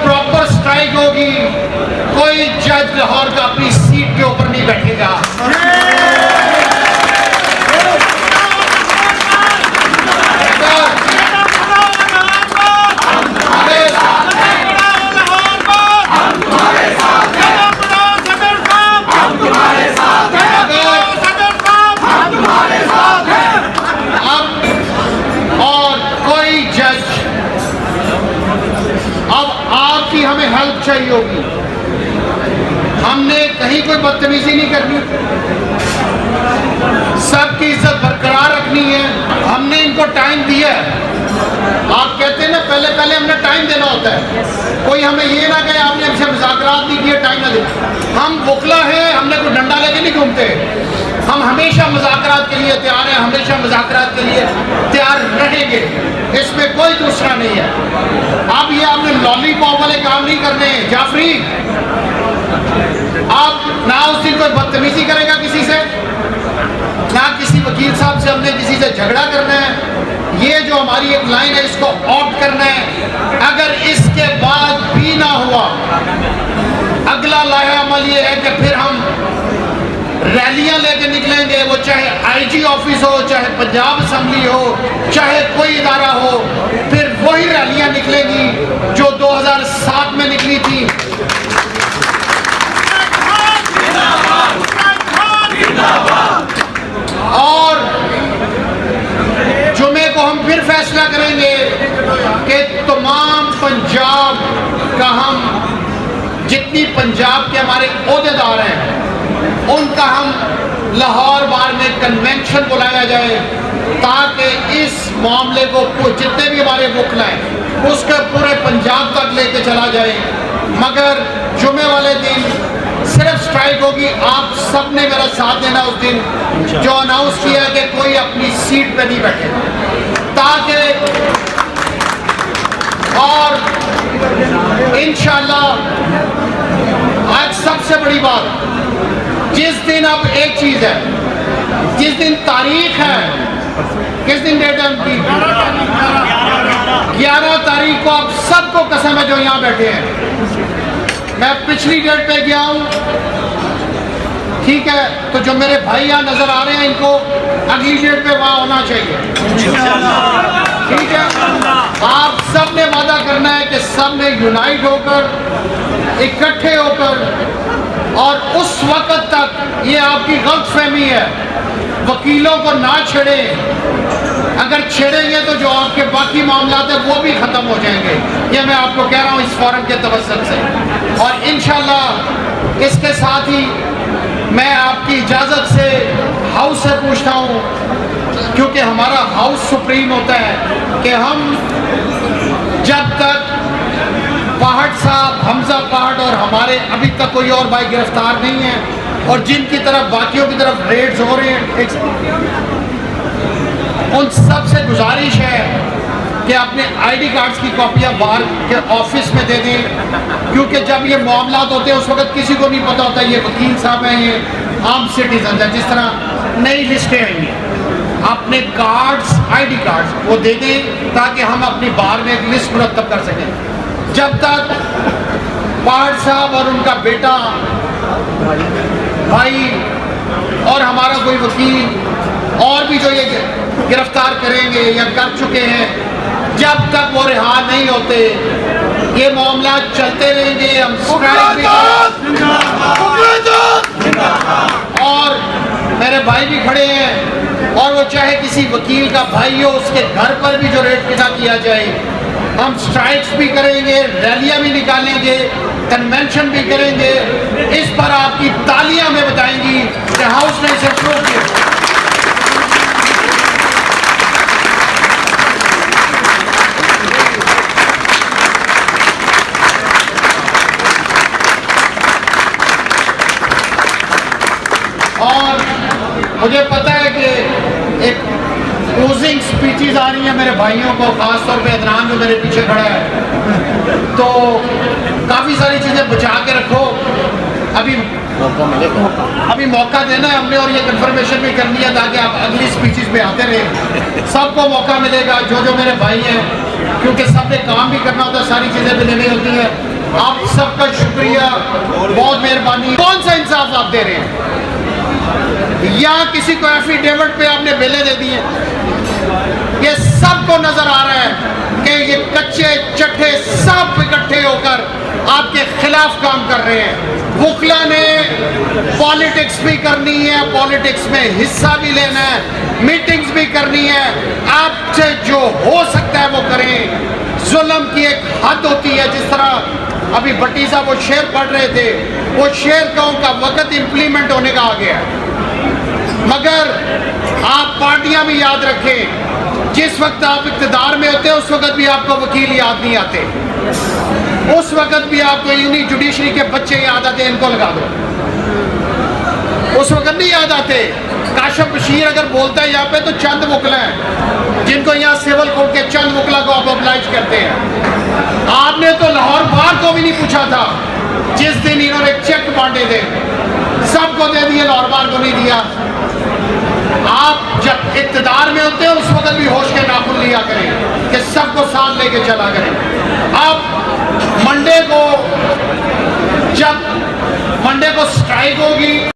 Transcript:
Proper strike होगी, कोई जज लाहौर का अपनी सीट के ऊपर नहीं बैठेगा। हमें हेल्प चाहिए होगी, हमने कहीं कोई बदतमीजी नहीं करनी, सबकी इज्जत बरकरार रखनी है। हमने इनको टाइम दिया है। आप कहते हैं ना पहले पहले हमने टाइम देना होता है, कोई हमें ये ना कहे आपने हमसे मुज़ाकरात नहीं किए, टाइम ना दे। हम वकला हैं, हमने कोई डंडा लेके नहीं घूमते, हम हमेशा मुज़ाकरात के लिए तैयार हैं, हमेशा मुज़ाकरात के लिए तैयार रहेंगे, इसमें कोई दूसरा नहीं है। अब ये आपने लॉलीपॉप वाले काम नहीं करने हैं जाफरी। आप ना उस दिन कोई बदतमीजी करेगा किसी से, ना किसी वकील साहब से हमने किसी से झगड़ा करना है। ये जो हमारी एक लाइन है इसको ऑप्ट करना है। अगर इसके बाद भी ना हुआ, अगला लाया अमल ये है कि फिर हम रैलियां लेके निकलेंगे, वो चाहे आईजी ऑफिस हो, चाहे पंजाब असम्बली हो, चाहे कोई इदारा हो, फिर वही रैलियां निकलेंगी जो 2007 में निकली थी। और जुमे को हम फिर फैसला करेंगे कि तमाम पंजाब का हम जितनी पंजाब के हमारे ओहदेदार हैं उनका हम लाहौर बार में कन्वेंशन बुलाया जाए, ताकि इस मामले को जितने भी हमारे वकला हैं उसके पूरे पंजाब तक लेके चला जाए। मगर जुमे वाले दिन सिर्फ स्ट्राइक होगी। आप सब ने मेरा साथ देना उस दिन जो अनाउंस किया कि कोई अपनी सीट पे नहीं बैठे, ताकि और इंशाल्लाह आज सबसे बड़ी बात, जिस दिन अब एक चीज है, जिस दिन तारीख है, किस दिन डेट है उनकी, 11 तारीख को आप सबको कसम है जो यहाँ बैठे हैं। मैं पिछली डेट पे गया हूँ, ठीक है, तो जो मेरे भाई यहाँ नजर आ रहे हैं इनको अगली डेट पे वहाँ होना चाहिए, ठीक है। आप सब ने वादा करना है कि सब ने यूनाइट होकर, इकट्ठे होकर, और उस वक्त तक ये आपकी गलतफहमी है, वकीलों को ना छेड़े। अगर छेड़ेंगे तो जो आपके बाकी मामलात है वो भी ख़त्म हो जाएंगे। ये मैं आपको कह रहा हूँ इस फोरम के तवज्जुह से। और इंशाल्लाह इसके साथ ही मैं आपकी इजाज़त से हाउस से पूछता हूँ, क्योंकि हमारा हाउस सुप्रीम होता है, कि हम जब तक पहाड़ साहब, हमजा पहाड़ और हमारे अभी तक कोई और भाई गिरफ्तार नहीं है, और जिनकी तरफ बाकियों की तरफ रेड्स हो रहे हैं, उन सब से गुजारिश है कि अपने आईडी कार्ड्स की कॉपियाँ बाहर के ऑफिस में दे दें, क्योंकि जब ये मामला होते हैं उस वक्त किसी को नहीं पता होता ये वकील साहब हैं, ये आम सिटीजन हैं। जिस तरह नई लिस्टें आएंगी, अपने कार्ड्स, आईडी कार्ड्स वो दे दें ताकि हम अपनी बाहर में एक लिस्ट मुरतब कर सकें। जब तक पहाड़ साहब और उनका बेटा भाई और हमारा कोई वकील और भी जो ये गिरफ्तार करेंगे या कर चुके हैं, जब तक वो रिहा नहीं होते ये मामला चलते रहेंगे। हम स्ट्राइक भी, और मेरे भाई भी खड़े हैं, और वो चाहे किसी वकील का भाई हो उसके घर पर भी जो रेड पिटा किया जाए, हम स्ट्राइक्स भी करेंगे, रैलियां भी निकालेंगे, कन्वेंशन भी करेंगे। इस पर आपकी तालियां में बताएंगी कि हाउस ने इसे प्रूव किया। और मुझे पता है कि एक क्लोजिंग स्पीचेस आ रही हैं मेरे भाइयों को, खासतौर पे अदनान जो मेरे पीछे खड़ा है, तो काफ़ी सारी चीज़ें बचा के रखो, अभी मौका देना है हमने, और ये कंफर्मेशन भी करनी है ताकि आप अगली स्पीचेस पे आते रहे। सबको मौका मिलेगा, जो जो मेरे भाई हैं क्योंकि सबने काम भी करना होता है, सारी चीज़ें भी लेनी होती हैं। आप सबका शुक्रिया, बहुत मेहरबानी। कौन सा इंसाफ आप दे रहे हैं? या किसी को एफिडेविट पे आपने बेले दे दी हैं? ये सबको नजर आ रहा है कि ये कच्चे चट्टे सब इकट्ठे होकर आपके खिलाफ काम कर रहे हैं। वुकला ने पॉलिटिक्स भी करनी है, पॉलिटिक्स में हिस्सा भी लेना है, मीटिंग्स भी करनी है। आपसे जो हो सकता है वो करें। जुल्म की एक हद होती है, जिस तरह अभी भट्टी साहब वो शेर पढ़ रहे थे, वो शेर का वक्त इंप्लीमेंट होने का आ गया। मगर आप पार्टियां भी याद रखें, जिस वक्त आप इक़्तिदार में होते हैं उस वक्त भी आपको वकील याद नहीं आते, उस वक्त भी आपको इन्हीं जुडिशरी के बच्चे याद आते हैं, इनको लगा दो। उस वक्त नहीं याद आते। काशिफ बशीर अगर बोलता है यहाँ पे तो चंद वकला हैं, जिनको यहाँ सिविल कोर्ट के चंद वकला को आप ऑब्लाइज करते हैं। आपने तो लाहौर बार को भी नहीं पूछा था, जिस दिन इन्होंने चेक बांटे थे सबको दे दिए, लाहौर बार को नहीं दिया। आप जब इक़्तिदार में होते हैं उस वक्त भी होश के नाखून लिया करें कि सबको साथ लेके चला करें। अब मंडे को जब मंडे को स्ट्राइक होगी